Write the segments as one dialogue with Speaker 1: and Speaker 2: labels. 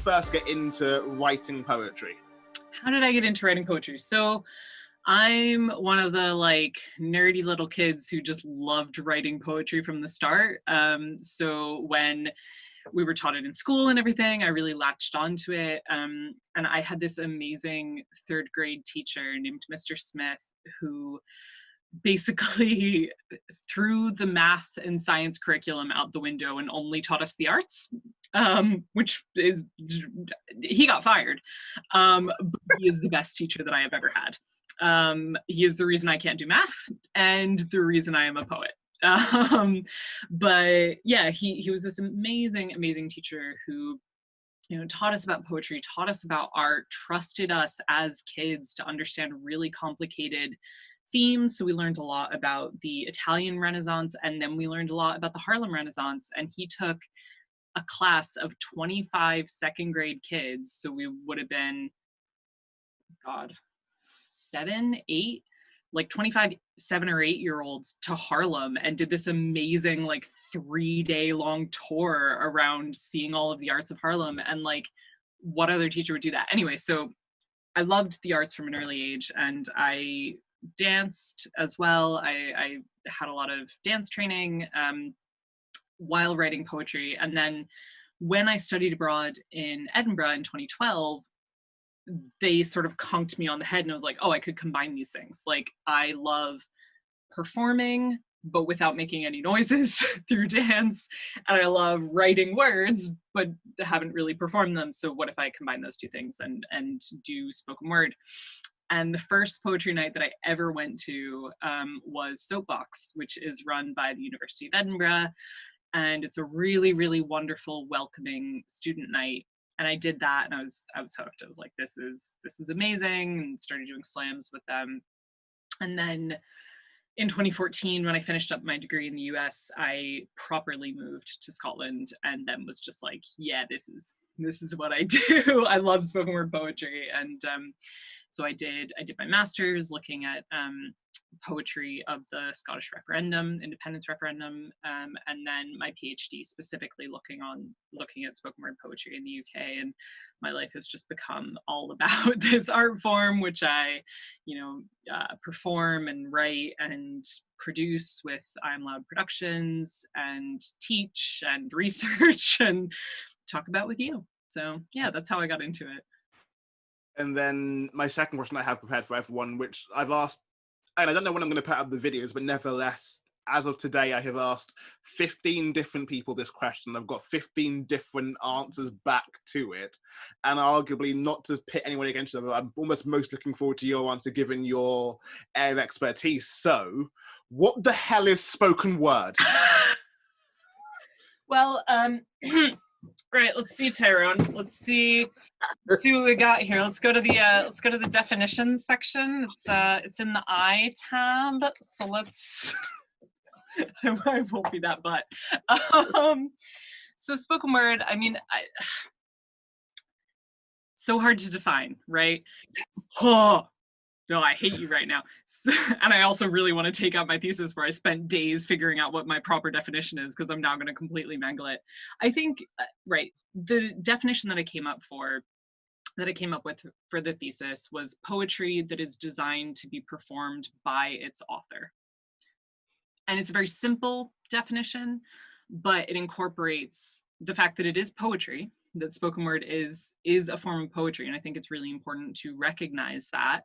Speaker 1: first get into writing poetry?
Speaker 2: How did I get into writing poetry? So I'm one of the like nerdy little kids who just loved writing poetry from the start. So when we were taught it in school and everything, I really latched onto it. And I had this amazing third grade teacher named Mr. Smith who basically threw the math and science curriculum out the window and only taught us the arts, which is, he got fired. But he is the best teacher that I have ever had. He is the reason I can't do math and the reason I am a poet. But yeah, he was this amazing teacher who, you know, taught us about poetry, taught us about art, trusted us as kids to understand really complicated themes. So we learned a lot about the Italian Renaissance, and then we learned a lot about the Harlem Renaissance. And he took a class of 25 second grade kids. So we would have been, God, 7, 8, like 25 7 or 8-year-olds to Harlem and did this amazing like 3-day long tour around seeing all of the arts of Harlem. And like, what other teacher would do that? Anyway, so I loved the arts from an early age, and I danced as well. I had a lot of dance training while writing poetry. And then when I studied abroad in Edinburgh in 2012, they sort of conked me on the head, and I was like, oh, I could combine these things. Like, I love performing, but without making any noises through dance. And I love writing words, but haven't really performed them. So what if I combine those two things and do spoken word? And the first poetry night that I ever went to was Soapbox, which is run by the University of Edinburgh. And it's a really, really wonderful, welcoming student night. And I did that, and I was hooked. I was like, this is amazing, and started doing slams with them. And then in 2014, when I finished up my degree in the US, I properly moved to Scotland, and then was just like, yeah, this is what I do. I love spoken word poetry. And so I did my master's looking at poetry of the Scottish referendum, independence referendum, and then my PhD specifically looking at spoken word poetry in the UK. And my life has just become all about this art form, which I, perform and write and produce with I'm Loud Productions, and teach and research and talk about with you. So yeah, that's how I got into it.
Speaker 1: And then my second question I have prepared for everyone, which I've asked, and I don't know when I'm going to put up the videos, but nevertheless, as of today, I have asked 15 different people this question. I've got 15 different answers back to it. And arguably, not to pit anyone against each other, I'm almost most looking forward to your answer, given your area of expertise. So, what the hell is spoken word?
Speaker 2: Well, right, let's see, Tyrone. Let's see what we got here. Let's go to the definitions section. It's in the I tab. So let's I won't be that butt. So spoken word, I mean, so hard to define, right? Oh, no, I hate you right now. And I also really want to take out my thesis where I spent days figuring out what my proper definition is, because I'm now going to completely mangle it. I think, right, the definition that I came up with for the thesis was poetry that is designed to be performed by its author. And it's a very simple definition, but it incorporates the fact that it is poetry, that spoken word is a form of poetry. And I think it's really important to recognize that.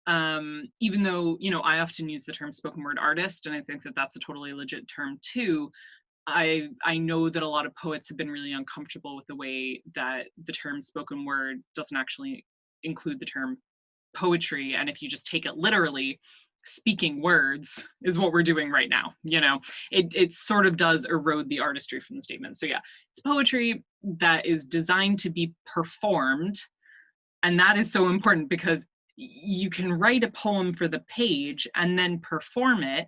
Speaker 2: Even though, I often use the term spoken word artist, and I think that that's a totally legit term too. I know that a lot of poets have been really uncomfortable with the way that the term spoken word doesn't actually include the term poetry. And if you just take it literally, speaking words is what we're doing right now. It sort of does erode the artistry from the statement. So yeah, it's poetry that is designed to be performed. And that is so important, because you can write a poem for the page and then perform it,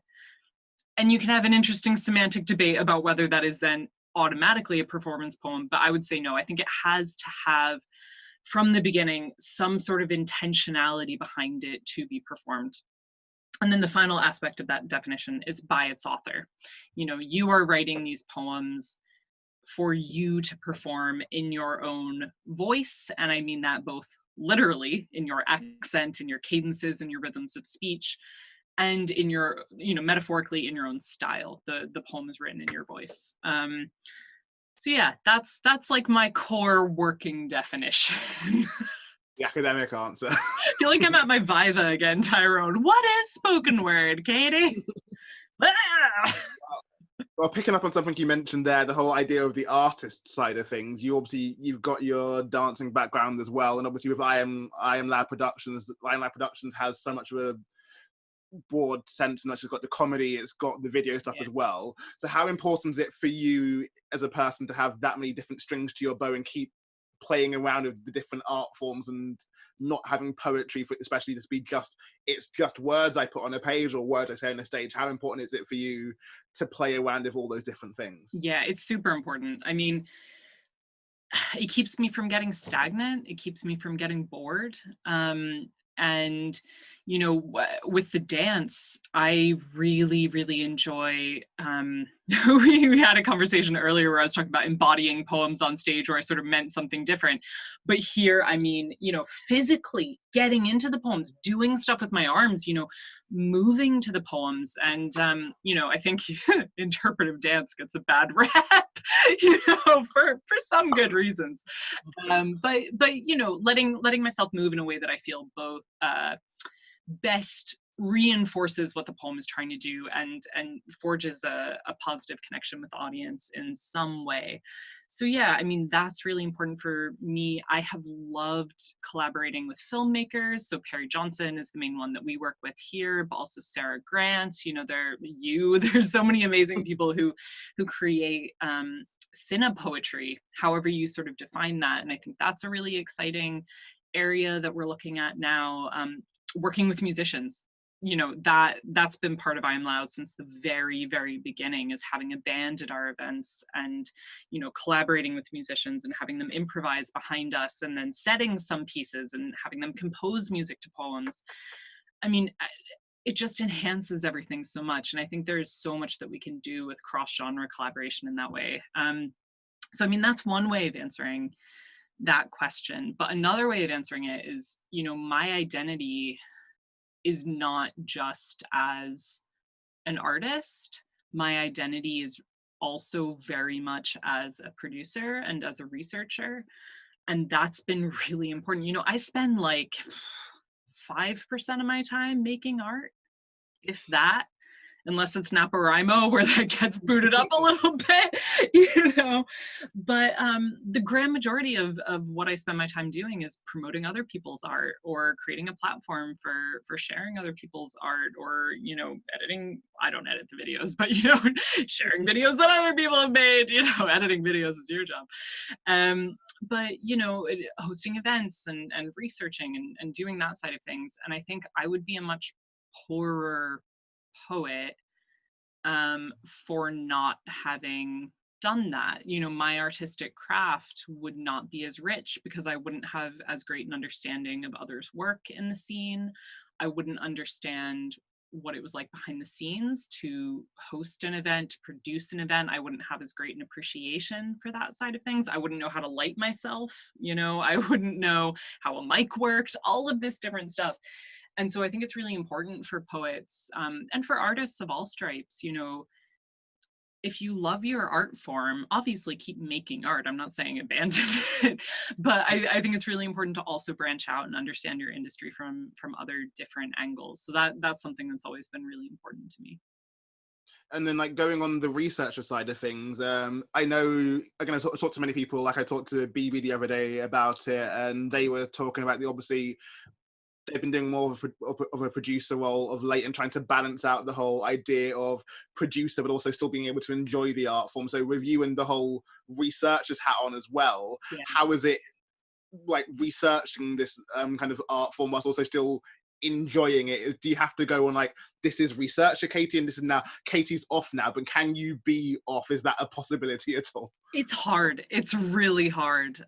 Speaker 2: and you can have an interesting semantic debate about whether that is then automatically a performance poem. But I would say no. I think it has to have, from the beginning, some sort of intentionality behind it to be performed. And then the final aspect of that definition is by its author. You are writing these poems for you to perform in your own voice. And I mean that both literally in your accent, in your cadences, in your rhythms of speech, and in your, metaphorically in your own style. The poem is written in your voice. So yeah, that's like my core working definition.
Speaker 1: The academic answer.
Speaker 2: I feel like I'm at my Viva again, Tyrone. What is spoken word, Katie? Ah!
Speaker 1: Well, picking up on something you mentioned there, the whole idea of the artist side of things. You've got your dancing background as well, and obviously with I Am Loud Productions, I Am Loud Productions has so much of a broad sense, and it's got the comedy, it's got the video stuff as well. So how important is it for you as a person to have that many different strings to your bow and keep playing around with the different art forms and not having poetry for especially this be it's just words I put on a page or words I say on a stage? How important is it for you to play around with all those different things?
Speaker 2: Yeah, it's super important. I mean, it keeps me from getting stagnant. It keeps me from getting bored. And with the dance, I really, really enjoy. We had a conversation earlier where I was talking about embodying poems on stage, where I sort of meant something different. But here, I mean, physically getting into the poems, doing stuff with my arms, moving to the poems, and I think interpretive dance gets a bad rap, for some good reasons. But letting myself move in a way that I feel both best reinforces what the poem is trying to do and forges a positive connection with the audience in some way. So yeah, I mean, that's really important for me. I have loved collaborating with filmmakers. So Perry Johnson is the main one that we work with here, but also Sarah Grant. There's so many amazing people who create cine poetry, however you sort of define that. And I think that's a really exciting area that we're looking at now. Working with musicians, that's been part of I Am Loud since the very, very beginning, is having a band at our events and collaborating with musicians and having them improvise behind us, and then setting some pieces and having them compose music to poems. I mean, it just enhances everything so much, and I think there's so much that we can do with cross-genre collaboration in that way. So I mean, that's one way of answering that question. But another way of answering it is, my identity is not just as an artist. My identity is also very much as a producer and as a researcher. And that's been really important. I spend like 5% of my time making art, if that, unless it's NaPoWriMo, where that gets booted up a little bit, But the grand majority of what I spend my time doing is promoting other people's art, or creating a platform for sharing other people's art, or, editing. I don't edit the videos, but, sharing videos that other people have made, editing videos is your job. But, hosting events and researching and doing that side of things. And I think I would be a much poorer poet for not having done that. My artistic craft would not be as rich because I wouldn't have as great an understanding of others' work in the scene. I wouldn't understand what it was like behind the scenes to host an event, to produce an event. I wouldn't have as great an appreciation for that side of things. I wouldn't know how to light myself, I wouldn't know how a mic worked, all of this different stuff. And so I think it's really important for poets and for artists of all stripes, if you love your art form, obviously keep making art. I'm not saying abandon it, but I think it's really important to also branch out and understand your industry from other different angles. So that's something that's always been really important to me.
Speaker 1: And then, like, going on the researcher side of things, I know, again, I talked to many people, like I talked to BB the other day about it, and they were talking about obviously they've been doing more of a producer role of late and trying to balance out the whole idea of producer, but also still being able to enjoy the art form. So with you and the whole researcher's hat on as well,
Speaker 2: Yeah.
Speaker 1: how is it like researching this kind of art form whilst also still enjoying it? Do you have to go on like, this is researcher Katie and this is now Katie's off now, but can you be off? Is that a possibility at all?
Speaker 2: It's hard. It's really hard.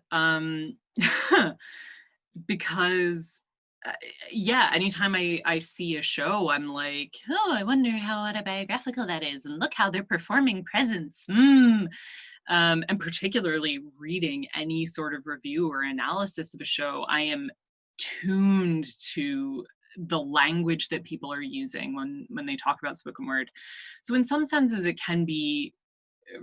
Speaker 2: Because yeah, anytime I see a show, I'm like, oh, I wonder how autobiographical that is, and look how they're performing presence. And particularly reading any sort of review or analysis of a show, I am tuned to the language that people are using when they talk about spoken word. So in some senses, it can be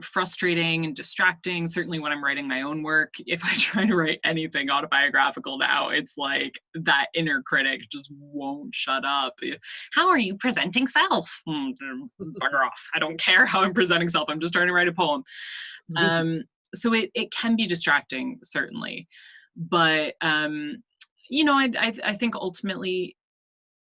Speaker 2: frustrating and distracting. Certainly when I'm writing my own work, if I try to write anything autobiographical now, it's like that inner critic just won't shut up. How are you presenting self? Bugger off. I don't care how I'm presenting self. I'm just trying to write a poem. So it can be distracting, certainly. But, I think ultimately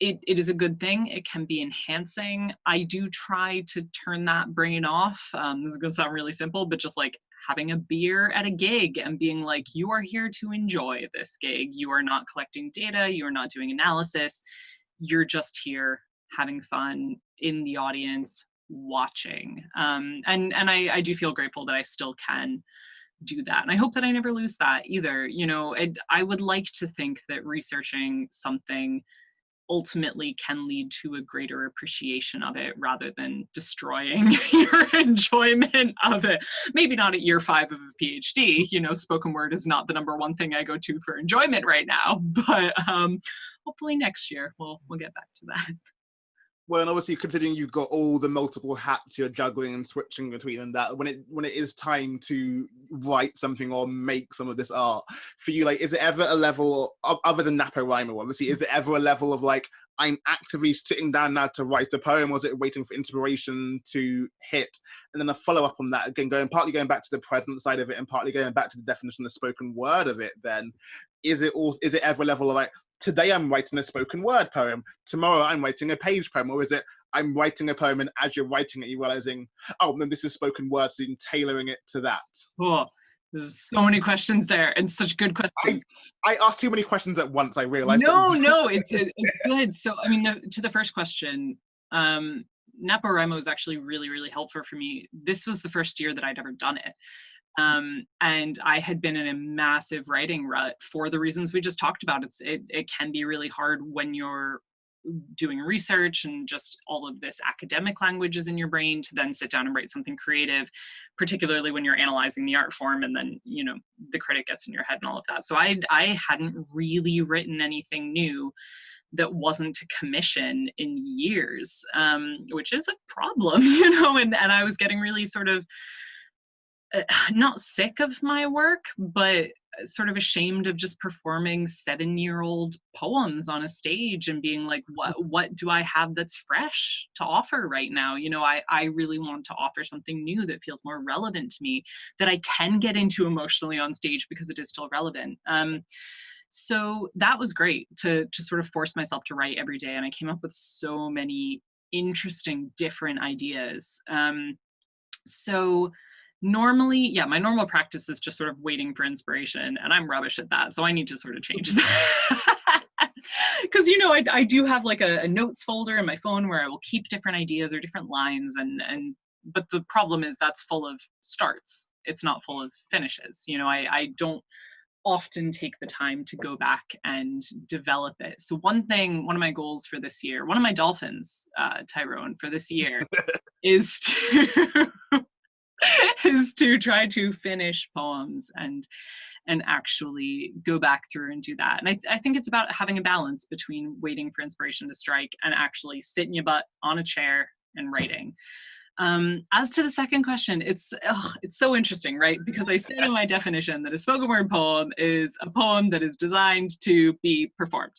Speaker 2: it is a good thing. It can be enhancing. I do try to turn that brain off. This is gonna sound really simple, but just like having a beer at a gig and being like, you are here to enjoy this gig. You are not collecting data. You are not doing analysis. You're just here having fun in the audience watching. And I do feel grateful that I still can do that. And I hope that I never lose that either. I would like to think that researching something ultimately can lead to a greater appreciation of it rather than destroying your enjoyment of it. Maybe not at year 5 of a PhD. Spoken word is not the number one thing I go to for enjoyment right now, but hopefully next year we'll get back to that.
Speaker 1: Well, and obviously, considering you've got all the multiple hats you're juggling and switching between, and that when it is time to write something or make some of this art for you, like, is it ever a level other than NaPoWriMo? Obviously, is it ever a level of like, I'm actively sitting down now to write a poem, or is it waiting for inspiration to hit? And then a follow up on that, again, partly going back to the present side of it, and partly going back to the definition of the spoken word of it. Then, is it ever a level of like, today I'm writing a spoken word poem, tomorrow I'm writing a page poem, or is it I'm writing a poem and as you're writing it, you're realizing, oh, no, this is spoken word, so you're tailoring it to that?
Speaker 2: Oh, there's so many questions there and such good questions.
Speaker 1: I asked too many questions at once, I realized.
Speaker 2: No, it's good. So, I mean, to the first question, NaPoWriMo was actually really, really helpful for me. This was the first year that I'd ever done it. And I had been in a massive writing rut for the reasons we just talked about. It can be really hard when you're doing research and just all of this academic language is in your brain to then sit down and write something creative, particularly when you're analyzing the art form and then, the critic gets in your head and all of that. So I hadn't really written anything new that wasn't to commission in years, which is a problem, and I was getting really sort of not sick of my work, but sort of ashamed of just performing 7-year-old poems on a stage and being like, what do I have that's fresh to offer right now? I really want to offer something new that feels more relevant to me, that I can get into emotionally on stage because it is still relevant. So that was great to sort of force myself to write every day. And I came up with so many interesting, different ideas. So normally, my normal practice is just sort of waiting for inspiration, and I'm rubbish at that. So I need to sort of change that. Because, I do have like a notes folder in my phone where I will keep different ideas or different lines. But the problem is that's full of starts. It's not full of finishes. I don't often take the time to go back and develop it. So one of my goals for this year, one of my dolphins, Tyrone, for this year is to is to try to finish poems and actually go back through and do that. And I think it's about having a balance between waiting for inspiration to strike and actually sitting your butt on a chair and writing. As to the second question, it's so interesting, right? Because I said in my definition that a spoken word poem is a poem that is designed to be performed.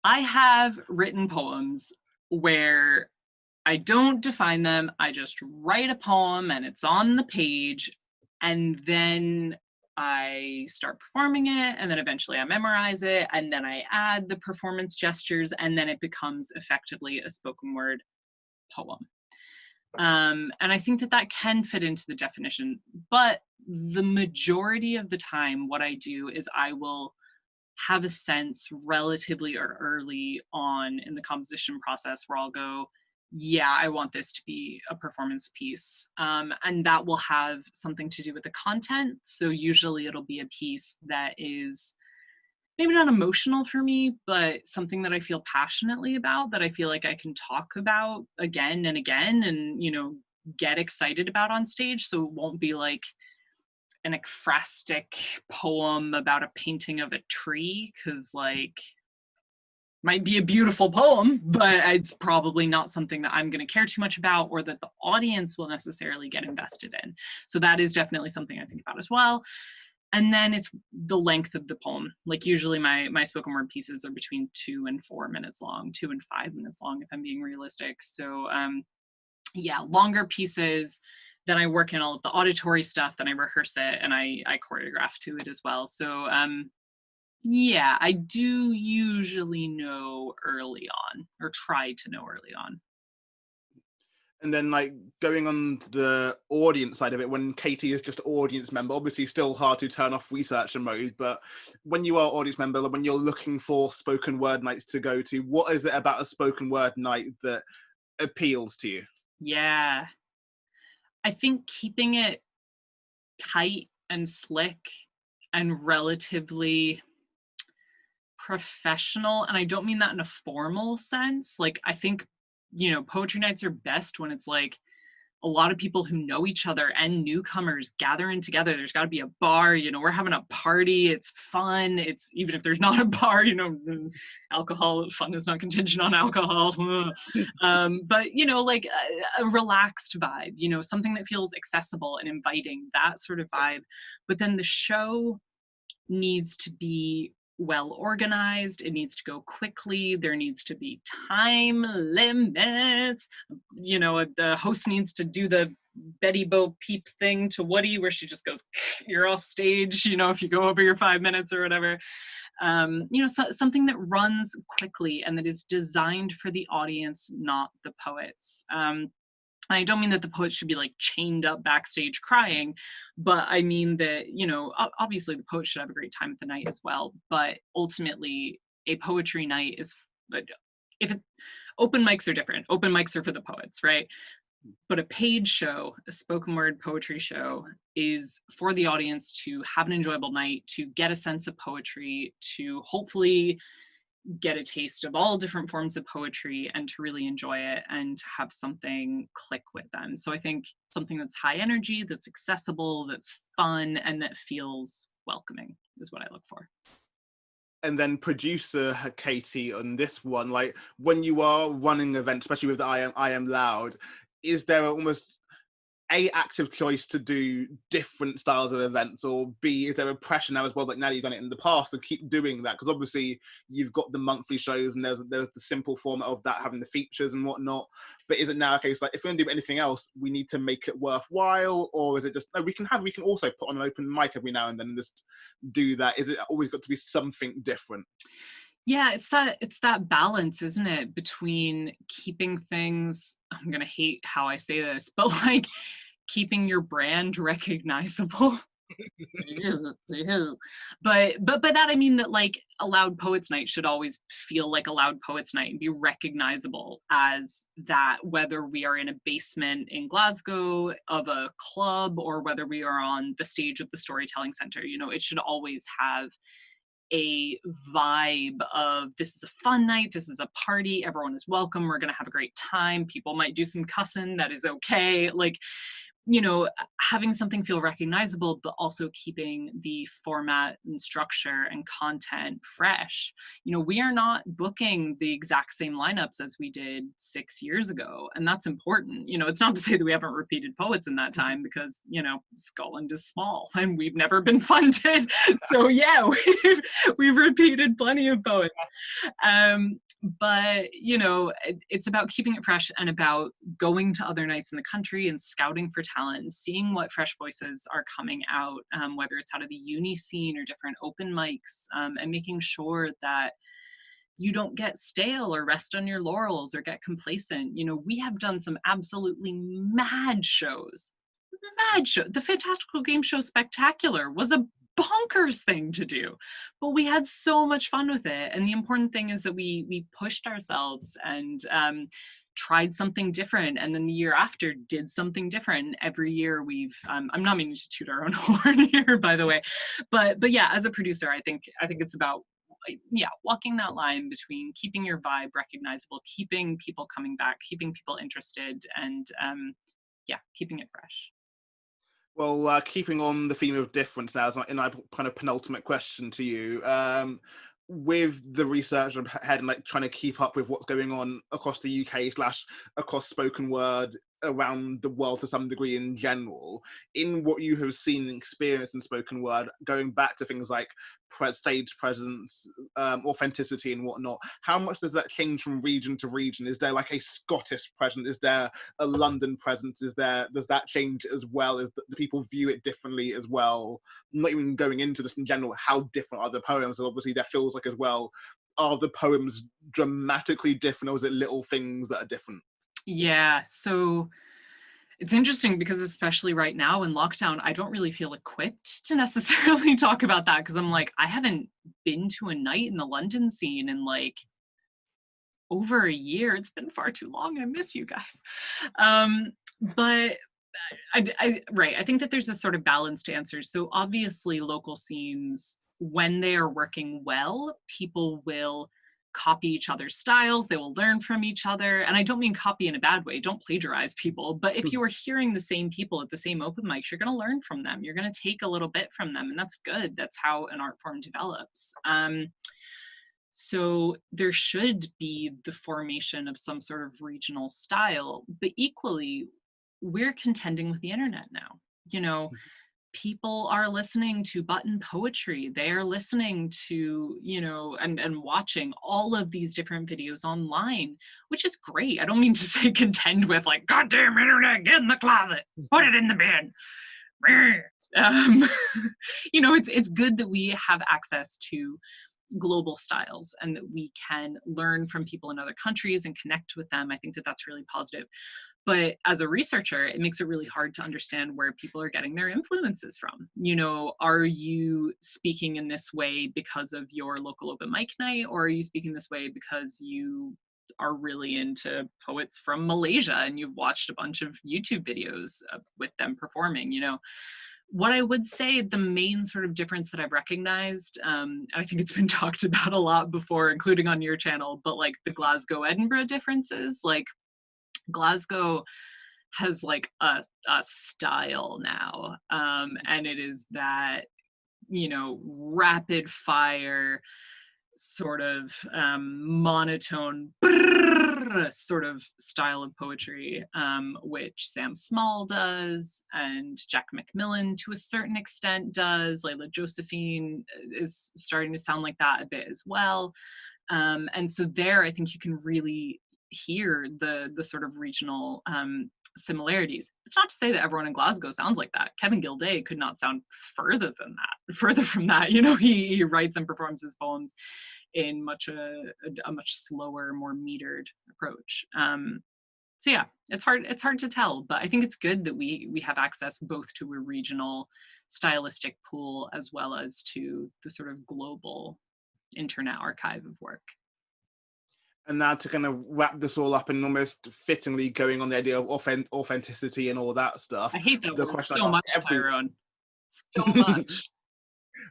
Speaker 2: I have written poems where I don't define them. I just write a poem and it's on the page, and then I start performing it, and then eventually I memorize it, and then I add the performance gestures, and then it becomes effectively a spoken word poem. And I think that can fit into the definition, but the majority of the time, what I do is I will have a sense relatively or early on in the composition process where I'll go, yeah, I want this to be a performance piece. And that will have something to do with the content. So usually it'll be a piece that is maybe not emotional for me, but something that I feel passionately about, that I feel like I can talk about again and again, and, get excited about on stage. So it won't be like an ekphrastic poem about a painting of a tree, because like might be a beautiful poem, but it's probably not something that I'm going to care too much about or that the audience will necessarily get invested in. So that is definitely something I think about as well. And then it's the length of the poem. Like usually my spoken word pieces are between 2 and 4 minutes long, 2 and 5 minutes long, if I'm being realistic. So yeah, longer pieces. Then I work in all of the auditory stuff, then I rehearse it and I choreograph to it as well. So yeah, I do usually know early on, or try to know early on.
Speaker 1: And then like going on the audience side of it, when Katie is just audience member, obviously still hard to turn off researcher mode, but when you are audience member, when you're looking for spoken word nights to go to, what is it about a spoken word night that appeals to you?
Speaker 2: Yeah, I think keeping it tight and slick and relatively professional, and I don't mean that in a formal sense. Like I think, poetry nights are best when it's like a lot of people who know each other and newcomers gathering together. There's got to be a bar, we're having a party. It's fun. It's even if there's not a bar, alcohol fun is not contingent on alcohol. But like a relaxed vibe, something that feels accessible and inviting, that sort of vibe. But then the show needs to be well organized. It needs to go quickly. There needs to be time limits. The host needs to do the Betty Bo Peep thing to Woody where she just goes, you're off stage, if you go over your 5 minutes or whatever. Something that runs quickly and that is designed for the audience, not the poets. I don't mean that the poets should be like chained up backstage crying, but I mean that, obviously the poets should have a great time at the night as well. But ultimately, a poetry night is, if it, open mics are different. Open mics are for the poets, right? But a paid show, a spoken word poetry show, is for the audience to have an enjoyable night, to get a sense of poetry, to hopefully get a taste of all different forms of poetry and to really enjoy it and to have something click with them. So I think something that's high energy, that's accessible, that's fun, and that feels welcoming is what I look for.
Speaker 1: And then producer Katie on this one, like when you are running events, especially with the I am loud, is there almost A, active choice to do different styles of events, or B, is there a pressure now as well, like now you've done it in the past, to keep doing that? Because obviously you've got the monthly shows and there's the simple format of that, having the features and whatnot. But is it now a case like if we're gonna do anything else, we need to make it worthwhile, or is it just no, we can also put on an open mic every now and then and just do that? Is it always got to be something different?
Speaker 2: Yeah, it's that balance, isn't it, between keeping things, I'm gonna hate how I say this, but like keeping your brand recognizable. But by that I mean that like a loud poets night should always feel like a loud poets night and be recognizable as that, whether we are in a basement in Glasgow of a club or whether we are on the stage of the storytelling center. It should always have a vibe of this is a fun night, this is a party, everyone is welcome, we're going to have a great time, people might do some cussing, that is okay. Like, having something feel recognizable, but also keeping the format and structure and content fresh. We are not booking the exact same lineups as we did 6 years ago. And that's important. It's not to say that we haven't repeated poets in that time because, Scotland is small and we've never been funded. So yeah, we've repeated plenty of poets. But it's about keeping it fresh and about going to other nights in the country and scouting for talent and seeing what fresh voices are coming out, whether it's out of the uni scene or different open mics, and making sure that you don't get stale or rest on your laurels or get complacent. We have done some absolutely mad shows. Mad show. The Fantastical Game Show Spectacular was a bonkers thing to do, but we had so much fun with it. And the important thing is that we pushed ourselves and tried something different, and then the year after did something different. Every year we've I'm not meaning to toot our own horn here, by the way, but yeah, as a producer, I think it's about walking that line between keeping your vibe recognizable, keeping people coming back, keeping people interested, and yeah, keeping it fresh.
Speaker 1: Well, keeping on the theme of difference now, as in my kind of penultimate question to you, with the research ahead and like trying to keep up with what's going on across the UK slash across spoken word around the world to some degree in general, in what you have seen and experienced in spoken word, going back to things like stage presence, authenticity, and whatnot, how much does that change from region to region? Is there like a Scottish presence? Is there a London presence? Does that change as well? As the people view it differently as well? Not even going into this in general, how different are the poems? And obviously, there feels like as well, are the poems dramatically different, or is it little things that are different?
Speaker 2: Yeah, so it's interesting because especially right now in lockdown, I don't really feel equipped to necessarily talk about that because I'm like, I haven't been to a night in the London scene in like over a year. It's been far too long. I miss you guys. But right, I think that there's a sort of balanced answer. So obviously, local scenes, when they are working well, people will copy each other's styles. They will learn from each other. And I don't mean copy in a bad way. Don't plagiarize people. But if you are hearing the same people at the same open mics, you're going to learn from them. You're going to take a little bit from them. And that's good. That's how an art form develops. So there should be the formation of some sort of regional style, but equally, we're contending with the internet now. You know, people are listening to button poetry. They are listening to, and watching all of these different videos online, which is great. I don't mean to say contend with like, goddamn internet, get in the closet, put it in the bin. Um, it's good that we have access to global styles and that we can learn from people in other countries and connect with them. I think that that's really positive. But as a researcher, it makes it really hard to understand where people are getting their influences from. Are you speaking in this way because of your local open mic night, or are you speaking this way because you are really into poets from Malaysia and you've watched a bunch of YouTube videos with them performing? What I would say, the main sort of difference that I've recognized, I think it's been talked about a lot before, including on your channel, but like the Glasgow Edinburgh differences, like Glasgow has like a style now, and it is that rapid fire sort of monotone sort of style of poetry, which Sam Small does and Jack Macmillan to a certain extent does. Layla Josephine is starting to sound like that a bit as well. And so there, I think you can really hear the sort of regional similarities. It's not to say that everyone in Glasgow sounds like that. Kevin Gilday could not sound further from that. He writes and performs his poems in a much slower, more metered approach. So yeah, it's hard to tell, but I think it's good that we have access both to a regional stylistic pool as well as to the sort of global internet archive of work.
Speaker 1: And now to kind of wrap this all up and almost fittingly going on the idea of authenticity and all that stuff,
Speaker 2: I hate that
Speaker 1: the
Speaker 2: word
Speaker 1: question
Speaker 2: so
Speaker 1: I ask
Speaker 2: much, Tyrone. So much.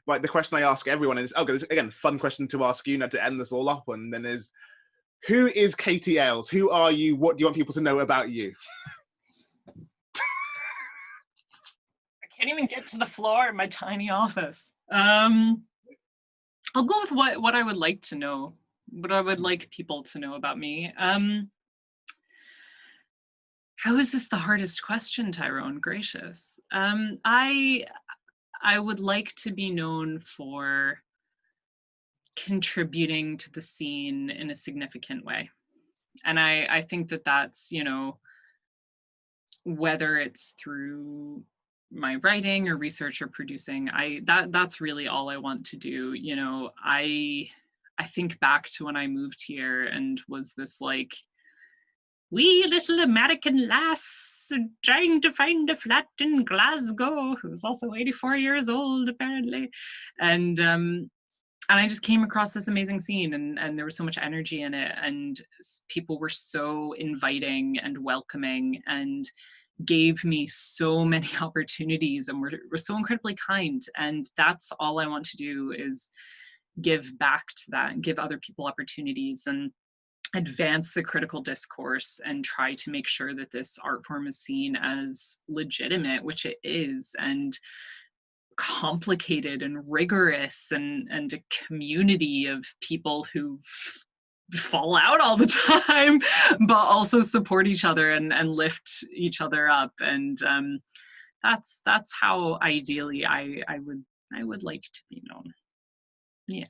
Speaker 1: like the question I ask everyone is, okay, this, again, fun question to ask you now to end this all up on, then is, who is Katie Ailes? Who are you? What do you want people to know about you?
Speaker 2: I can't even get to the floor in my tiny office. I'll go with what I would like to know, what I would like people to know about me. How is this the hardest question, Tyrone? Gracious. I would like to be known for contributing to the scene in a significant way. And I think that that's, whether it's through my writing or research or producing, that's really all I want to do. I think back to when I moved here and was this like wee little American lass trying to find a flat in Glasgow, who's also 84 years old apparently. And I just came across this amazing scene, and there was so much energy in it, and people were so inviting and welcoming and gave me so many opportunities and were so incredibly kind. And that's all I want to do, is give back to that and give other people opportunities. And advance the critical discourse and try to make sure that this art form is seen as legitimate, which it is, and complicated and rigorous, and a community of people who fall out all the time, but also support each other and lift each other up. And that's how ideally I would like to be known. Yeah.